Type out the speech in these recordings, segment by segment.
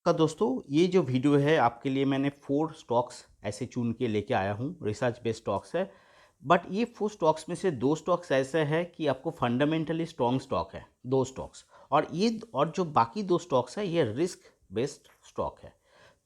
तो दोस्तों ये जो वीडियो है आपके लिए मैंने 4 स्टॉक्स ऐसे चुन के लेके आया हूँ, रिसर्च बेस्ड स्टॉक्स है। बट ये 4 स्टॉक्स में से 2 स्टॉक्स ऐसे हैं कि आपको फंडामेंटली स्ट्रॉन्ग स्टॉक है, 2 स्टॉक्स। और जो बाकी 2 स्टॉक्स है ये रिस्क बेस्ड स्टॉक है।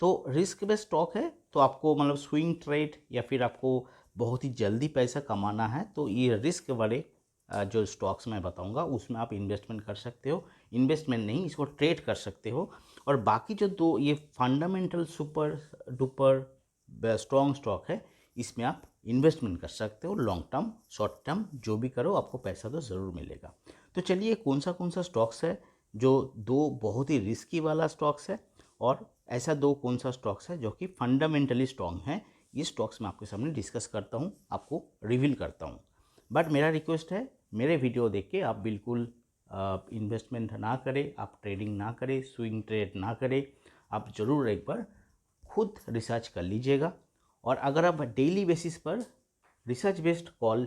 तो रिस्क बेस्ड स्टॉक है तो आपको मतलब स्विंग ट्रेड या फिर आपको बहुत ही जल्दी पैसा कमाना है तो ये रिस्क वाले जो स्टॉक्स मैं बताऊंगा उसमें आप इन्वेस्टमेंट कर सकते हो। इन्वेस्टमेंट नहीं, इसको ट्रेड कर सकते हो। और बाकी जो 2 ये fundamental super duper strong stock है, इसमें आप इन्वेस्टमेंट कर सकते हो। लॉन्ग टर्म शॉर्ट टर्म जो भी करो आपको पैसा तो ज़रूर मिलेगा। तो चलिए कौन सा स्टॉक्स है जो 2 बहुत ही रिस्की वाला स्टॉक्स है और ऐसा 2 कौन सा स्टॉक्स है जो कि फंडामेंटली स्ट्रॉन्ग है, ये स्टॉक्स मैं आपके सामने डिस्कस करता हूँ, आपको रिवील करता हूँ। बट मेरा रिक्वेस्ट है, मेरे वीडियो देख के आप बिल्कुल इन्वेस्टमेंट ना करें, आप ट्रेडिंग ना करें, स्विंग ट्रेड ना करें। आप ज़रूर एक बार खुद रिसर्च कर लीजिएगा। और अगर आप डेली बेसिस पर रिसर्च बेस्ड कॉल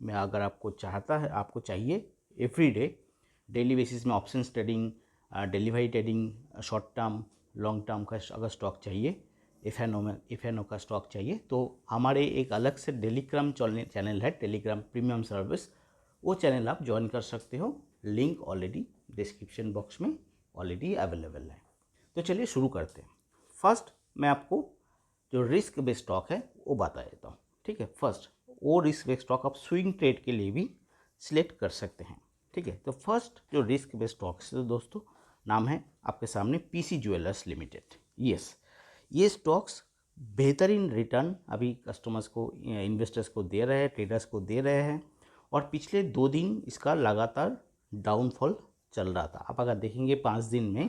में अगर आपको चाहिए एवरी डे डेली बेसिस में options trading, delivery trading, short term long term का अगर स्टॉक चाहिए, एफ एन ओ का स्टॉक चाहिए, तो हमारे एक अलग से टेलीग्राम चैनल है, टेलीग्राम प्रीमियम सर्विस। वो चैनल आप ज्वाइन कर सकते हो। लिंक ऑलरेडी डिस्क्रिप्शन बॉक्स में ऑलरेडी अवेलेबल है। तो चलिए शुरू करते हैं। फर्स्ट मैं आपको जो रिस्क बेस्ड स्टॉक है वो बता देता हूँ। ठीक है, फर्स्ट वो रिस्क बेस्ड स्टॉक आप स्विंग ट्रेड के लिए भी सिलेक्ट कर सकते हैं। ठीक है, तो फर्स्ट जो रिस्क बेस्ड स्टॉक है दोस्तों, नाम है आपके सामने पीसी ज्वेलर्स लिमिटेड। यस, ये स्टॉक्स बेहतरीन रिटर्न अभी कस्टमर्स को, इन्वेस्टर्स को दे रहे हैं, ट्रेडर्स को दे रहे हैं। और पिछले 2 दिन इसका लगातार डाउनफॉल चल रहा था। आप अगर देखेंगे 5 दिन में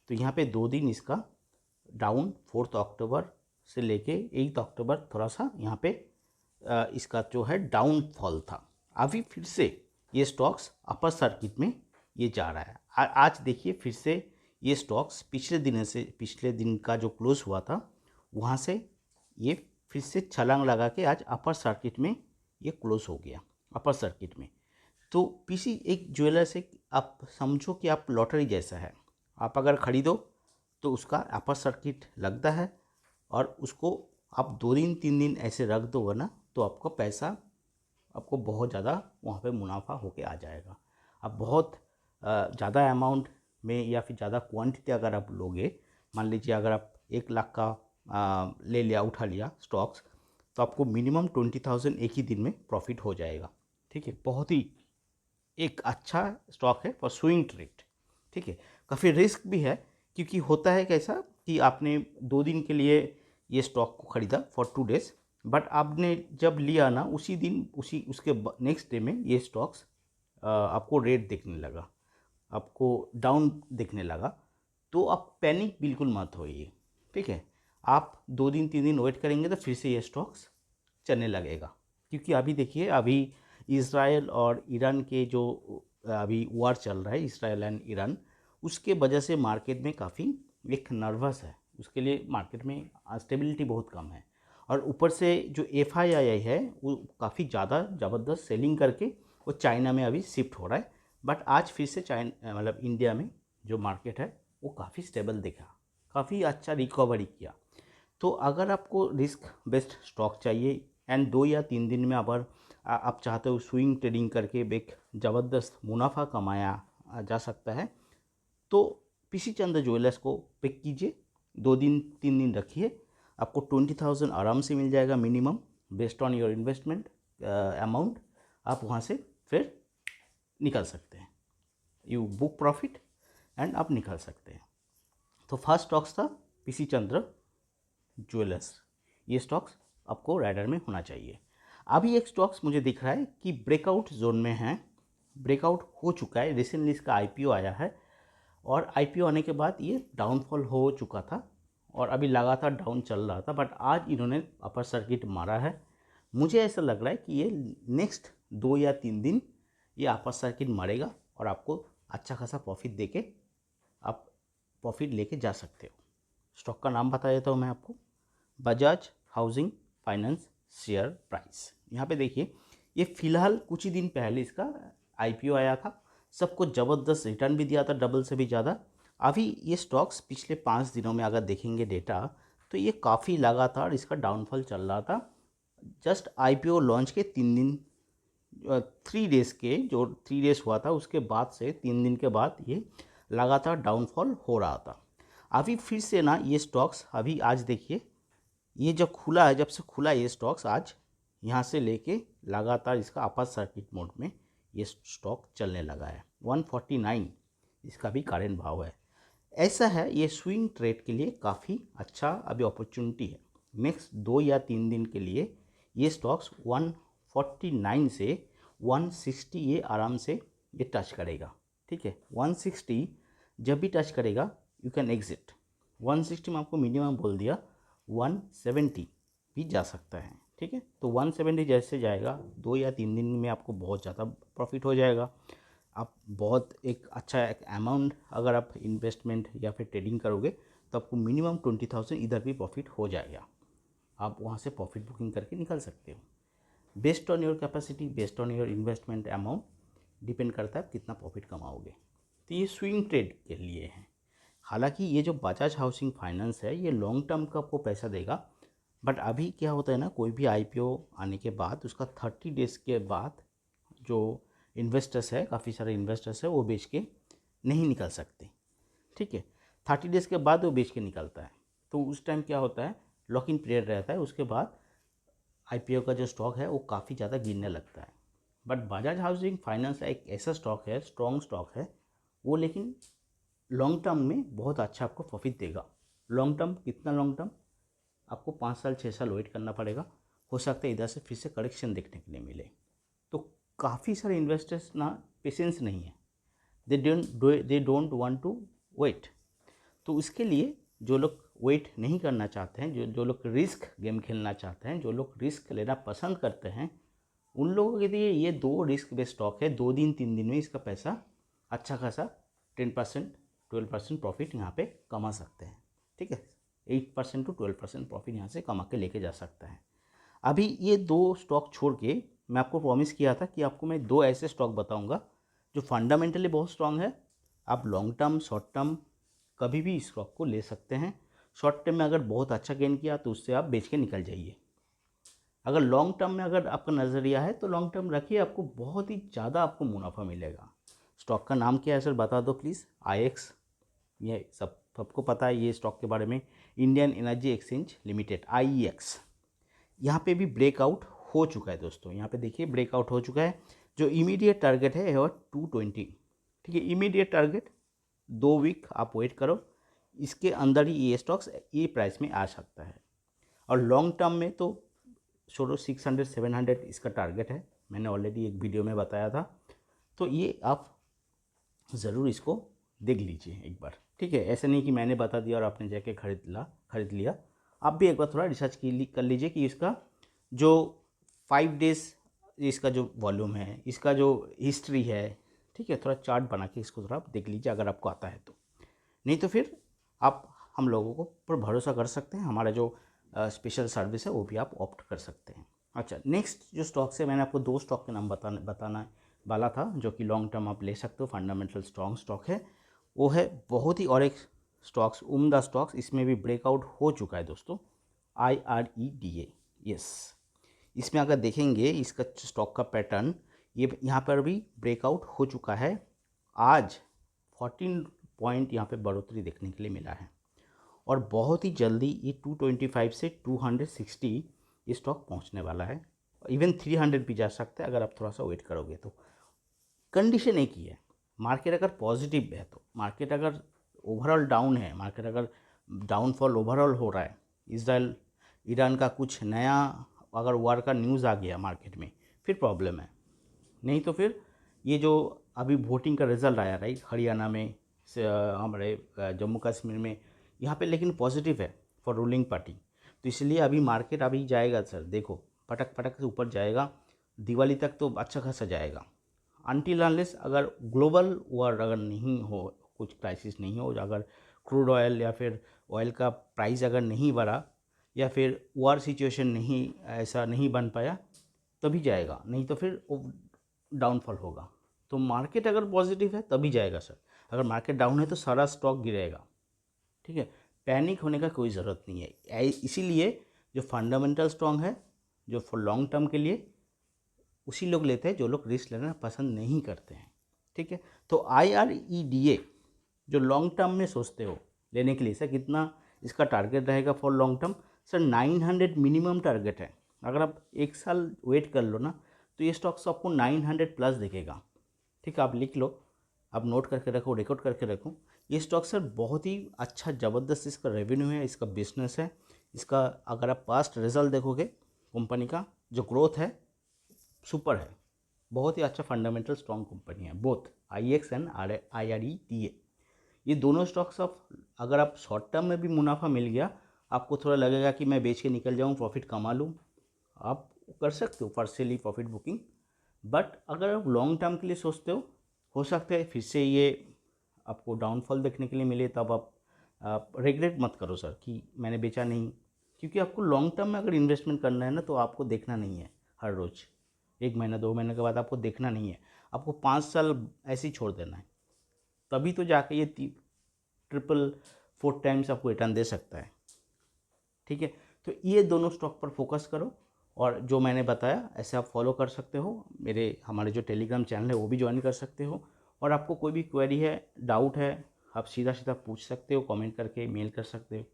तो यहाँ पे 2 दिन इसका डाउन, 4 अक्टूबर से लेके 8 अक्टूबर थोड़ा सा यहाँ पे इसका जो है डाउनफॉल था। अभी फिर से ये स्टॉक्स अपर सर्किट में ये जा रहा है। आज देखिए फिर से ये स्टॉक्स पिछले दिन का जो क्लोज हुआ था वहाँ से ये फिर से छलांग लगा के आज अपर सर्किट में ये क्लोज हो गया, अपर सर्किट में। तो पीसी एक ज्वेलर्स एक आप समझो कि आप लॉटरी जैसा है। आप अगर खरीदो तो उसका अपर सर्किट लगता है और उसको आप 2 दिन 3 दिन ऐसे रख दोगे ना तो आपका पैसा आपको बहुत ज़्यादा वहाँ पे मुनाफा होके आ जाएगा। आप बहुत ज़्यादा अमाउंट में या फिर ज़्यादा क्वांटिटी अगर आप लोगे, मान लीजिए अगर आप 1 लाख का ले लिया, उठा लिया स्टॉक्स, तो आपको मिनिमम 20,000 एक ही दिन में प्रॉफिट हो जाएगा। ठीक है, बहुत ही एक अच्छा स्टॉक है फॉर स्विंग ट्रेड। ठीक है, काफ़ी रिस्क भी है क्योंकि होता है कैसा कि आपने 2 दिन के लिए ये स्टॉक को ख़रीदा फॉर 2 डेज, बट आपने जब लिया ना उसी दिन उसके नेक्स्ट डे में ये स्टॉक्स आपको रेट दिखने लगा, आपको डाउन दिखने लगा। तो आप पैनिक बिल्कुल मत होइए। ठीक है, आप 2 दिन 3 दिन वेट करेंगे तो फिर से ये स्टॉक्स चलने लगेगा। क्योंकि अभी देखिए, अभी इसराइल और ईरान के जो अभी वार चल रहा है, इसराइल एंड ईरान, उसके वजह से मार्केट में काफ़ी एक नर्वस है। उसके लिए मार्केट में स्टेबिलिटी बहुत कम है। और ऊपर से जो एफआईआई है वो काफ़ी ज़्यादा ज़बरदस्त सेलिंग करके वो चाइना में अभी शिफ्ट हो रहा है। बट आज फिर से चाइना मतलब इंडिया में जो मार्केट है वो काफ़ी स्टेबल दिखा, काफ़ी अच्छा रिकवरी किया। तो अगर आपको रिस्क बेस्ड स्टॉक चाहिए एंड 2 या 3 दिन में अगर आप चाहते हो स्विंग ट्रेडिंग करके एक ज़बरदस्त मुनाफा कमाया जा सकता है, तो पीसी चंद्र ज्वेलर्स को पिक कीजिए। 2 दिन 3 दिन रखिए, आपको 20,000 आराम से मिल जाएगा minimum, based on your investment amount. आप वहाँ से फिर निकल सकते हैं, यू बुक प्रॉफिट एंड आप निकल सकते हैं। तो फर्स्ट स्टॉक्स था पीसी चंद्र ज्वेलर्स। ये स्टॉक्स आपको राइडर में होना चाहिए। अभी एक स्टॉक्स मुझे दिख रहा है कि ब्रेकआउट जोन में है, ब्रेकआउट हो चुका है, रिसेंटली इसका आईपीओ आया है और आईपीओ आने के बाद ये डाउनफॉल हो चुका था और अभी लगातार डाउन चल रहा था। बट आज इन्होंने अपर सर्किट मारा है। मुझे ऐसा लग रहा है कि ये नेक्स्ट 2 या 3 दिन ये अपर सर्किट मारेगा और आपको अच्छा खासा प्रॉफिट देके आप प्रॉफिट लेके जा सकते हो। स्टॉक का नाम बता देता हूँ मैं आपको, Bajaj housing finance share price. यहाँ पे देखिए, ये फ़िलहाल कुछ ही दिन पहले इसका आईपीओ आया था, सबको ज़बरदस्त रिटर्न भी दिया था, डबल से भी ज़्यादा। अभी ये स्टॉक्स पिछले 5 दिनों में अगर देखेंगे डेटा, तो ये काफ़ी लगातार इसका डाउनफॉल चल रहा था। जस्ट आईपीओ लॉन्च के 3 दिन 3 डेज़ के जो 3 डेज़ हुआ था उसके बाद से 3 दिन के बाद ये लगातार डाउनफॉल हो रहा था। अभी फिर से ना ये स्टॉक्स अभी आज देखिए, ये जब खुला है, जब से खुला ये स्टॉक्स आज यहाँ से लेके लगातार इसका अपर सर्किट मोड में ये स्टॉक चलने लगा है। 149 इसका भी करेंट भाव है। ऐसा है, ये स्विंग ट्रेड के लिए काफ़ी अच्छा अभी अपॉर्चुनिटी है। नेक्स्ट 2 या 3 दिन के लिए ये स्टॉक्स 149 से 160 ये आराम से ये टच करेगा। ठीक है, 160 जब भी टच करेगा यू कैन एग्जिट। 160 में आपको मिनिमम बोल दिया, 170 भी जा सकता है। ठीक है, तो 170 जैसे जाएगा 2 या 3 दिन में आपको बहुत ज़्यादा प्रॉफिट हो जाएगा। आप बहुत एक अच्छा एक अमाउंट अगर आप इन्वेस्टमेंट या फिर ट्रेडिंग करोगे तो आपको मिनिमम 20,000 इधर भी प्रॉफिट हो जाएगा। आप वहाँ से प्रॉफिट बुकिंग करके निकल सकते हो। Based on your capacity, based on your investment amount depend करता है आप कितना प्रॉफिट कमाओगे। तो ये स्विंग ट्रेड के लिए है। हालांकि ये जो बजाज हाउसिंग फाइनेंस है ये लॉन्ग टर्म का आपको पैसा देगा, बट अभी क्या होता है ना, कोई भी आईपीओ आने के बाद उसका 30 डेज़ के बाद जो इन्वेस्टर्स है, काफ़ी सारे इन्वेस्टर्स है, वो बेच के नहीं निकल सकते। ठीक है, 30 डेज़ के बाद वो बेच के निकलता है, तो उस टाइम क्या होता है, लॉक इन पीरियड रहता है। उसके बाद आईपीओ का जो स्टॉक है वो काफ़ी ज़्यादा गिरने लगता है। बट बजाज हाउसिंग फाइनेंस एक ऐसा स्टॉक है, स्ट्रॉन्ग स्टॉक है वो, लेकिन लॉन्ग टर्म में बहुत अच्छा आपको प्रॉफिट देगा। लॉन्ग टर्म कितना, लॉन्ग टर्म आपको 5 साल 6 साल वेट करना पड़ेगा। हो सकता है इधर से फिर से करेक्शन देखने के लिए मिले। तो काफ़ी सारे इन्वेस्टर्स ना पेशेंस नहीं है, they don't want to wait. तो उसके लिए जो लोग वेट नहीं करना चाहते हैं, जो लोग रिस्क गेम खेलना चाहते हैं, जो लोग रिस्क लेना पसंद करते हैं, उन लोगों के लिए ये 2 रिस्क बेस्ड स्टॉक है। 2 दिन 3 दिन में इसका पैसा अच्छा खासा 10% 12% प्रॉफिट यहाँ पे कमा सकते हैं। ठीक है, 8% to 12% प्रॉफिट यहाँ से कमा के लेके जा सकता है। अभी ये 2 स्टॉक छोड़ के मैं आपको प्रॉमिस किया था कि आपको मैं 2 ऐसे स्टॉक बताऊंगा जो फंडामेंटली बहुत स्ट्रांग है। आप लॉन्ग टर्म शॉर्ट टर्म कभी भी इस स्टॉक को ले सकते हैं। शॉर्ट टर्म में अगर बहुत अच्छा गेन किया तो उससे आप बेच के निकल जाइए। अगर लॉन्ग टर्म में अगर आपका नज़रिया है तो लॉन्ग टर्म रखिए, आपको बहुत ही ज़्यादा आपको मुनाफा मिलेगा। स्टॉक का नाम क्या है सर, बता दो प्लीज़। आईएक्स, ये सबको पता है ये स्टॉक के बारे में। Indian energy exchange limited, IEX. यहाँ पे भी ब्रेकआउट हो चुका है दोस्तों, यहाँ पे देखिए ब्रेकआउट हो चुका है। जो इमीडिएट टारगेट है वो 220। ठीक है, इमीडिएट टारगेट 2 वीक आप वेट करो, इसके अंदर ही ये स्टॉक्स ये प्राइस में आ सकता है। और लॉन्ग टर्म में तो छोड़ो, 600 700 इसका टारगेट है, मैंने ऑलरेडी एक वीडियो में बताया था। तो ये आप ज़रूर इसको देख लीजिए एक बार। ठीक है, ऐसे नहीं कि मैंने बता दिया और आपने जाके खरीद लिया। आप भी एक बार थोड़ा रिसर्च कर लीजिए कि इसका जो 5 डेज़ इसका जो वॉल्यूम है, इसका जो हिस्ट्री है, ठीक है, थोड़ा चार्ट बना के इसको थोड़ा आप देख लीजिए अगर आपको आता है तो। नहीं तो फिर आप हम लोगों को पर भरोसा कर सकते हैं, हमारा जो स्पेशल सर्विस है वो भी आप ऑप्ट कर सकते हैं। अच्छा, नेक्स्ट जो स्टॉक्स है, मैंने आपको 2 स्टॉक के नाम बताना वाला था जो कि लॉन्ग टर्म आप ले सकते हो, फंडामेंटल स्ट्रॉन्ग स्टॉक है वो है बहुत ही। और एक स्टॉक्स उम्दा स्टॉक्स, इसमें भी ब्रेकआउट हो चुका है दोस्तों, IREDA। यस, इसमें अगर देखेंगे इसका स्टॉक का पैटर्न, ये यहाँ पर भी ब्रेकआउट हो चुका है। आज 14 पॉइंट यहाँ पे बढ़ोतरी देखने के लिए मिला है और बहुत ही जल्दी ये 225 से 260 ये स्टॉक पहुँचने वाला है। इवन 300 भी जा सकता है अगर आप थोड़ा सा वेट करोगे तो। कंडीशन एक ही है, मार्केट अगर पॉजिटिव है तो, मार्केट अगर ओवरऑल डाउन है, मार्केट अगर डाउनफॉल ओवरऑल हो रहा है, इसराइल ईरान का कुछ नया अगर वार का न्यूज़ आ गया मार्केट में, फिर प्रॉब्लम है। नहीं तो फिर ये जो अभी वोटिंग का रिजल्ट आया राइट, हरियाणा में हमारे जम्मू कश्मीर में, यहाँ पे लेकिन पॉजिटिव है फॉर रूलिंग पार्टी। तो इसलिए अभी मार्केट अभी जाएगा सर, देखो पटक पटक से ऊपर जाएगा, दिवाली तक तो अच्छा खासा जाएगा। अनटिल अनलेस अगर ग्लोबल वार अगर नहीं हो, कुछ क्राइसिस नहीं हो, अगर क्रूड ऑयल या फिर ऑयल का प्राइस अगर नहीं बढ़ा या फिर वार सिचुएशन नहीं ऐसा नहीं बन पाया तभी जाएगा, नहीं तो फिर डाउनफॉल होगा। तो मार्केट अगर पॉजिटिव है तभी जाएगा सर। अगर मार्केट डाउन है तो सारा स्टॉक गिरेगा, ठीक है। पैनिक होने का कोई ज़रूरत नहीं है। इसीलिए जो फंडामेंटल स्ट्रॉन्ग है, जो फॉर लॉन्ग टर्म के लिए, उसी लोग लेते हैं जो लोग रिस्क लेना पसंद नहीं करते हैं, ठीक है। तो IREDA जो लॉन्ग टर्म में सोचते हो लेने के लिए, सर कितना इसका टारगेट रहेगा for long term? Sir 900 minimum target है। अगर आप एक साल वेट कर लो ना तो ये स्टॉक्स आपको 900 प्लस दिखेगा, ठीक है। आप लिख लो, आप नोट करके रखो, रिकॉर्ड करके रखो। ये स्टॉक सर बहुत ही अच्छा ज़बरदस्त इसका रेवेन्यू है, इसका बिजनेस है, इसका अगर आप पास्ट रिजल्ट देखोगे कंपनी का जो ग्रोथ है सुपर है, बहुत ही अच्छा फंडामेंटल स्ट्रॉन्ग कंपनी है। बोथ IEX एंड IREDA ये दोनों स्टॉक्स ऑफ, अगर आप शॉर्ट टर्म में भी मुनाफा मिल गया, आपको थोड़ा लगेगा कि मैं बेच के निकल जाऊँ, प्रॉफिट कमा लूँ, आप कर सकते हो पार्शियली प्रॉफिट बुकिंग। बट अगर आप लॉन्ग टर्म के लिए सोचते हो सकता है फिर से ये आपको डाउनफॉल देखने के लिए मिले, तब आप रिग्रेट मत करो सर कि मैंने बेचा नहीं, क्योंकि आपको लॉन्ग टर्म में अगर इन्वेस्टमेंट करना है ना तो आपको देखना नहीं है हर रोज़, 1 महीना 2 महीने के बाद आपको देखना नहीं है, आपको 5 साल ऐसे ही छोड़ देना है, तभी तो जाके ये 3-4 टाइम्स आपको रिटर्न दे सकता है, ठीक है। तो ये दोनों स्टॉक पर फोकस करो, और जो मैंने बताया ऐसे आप फॉलो कर सकते हो। हमारे जो टेलीग्राम चैनल है वो भी ज्वाइन कर सकते हो, और आपको कोई भी क्वेरी है, डाउट है, आप सीधा सीधा पूछ सकते हो, कमेंट करके, मेल कर सकते हो।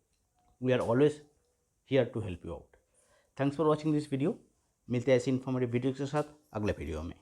We are always here to help you out. Thanks for watching this video. मिलते हैं ऐसी इन्फॉर्मेटिव वीडियो के साथ अगले वीडियो में।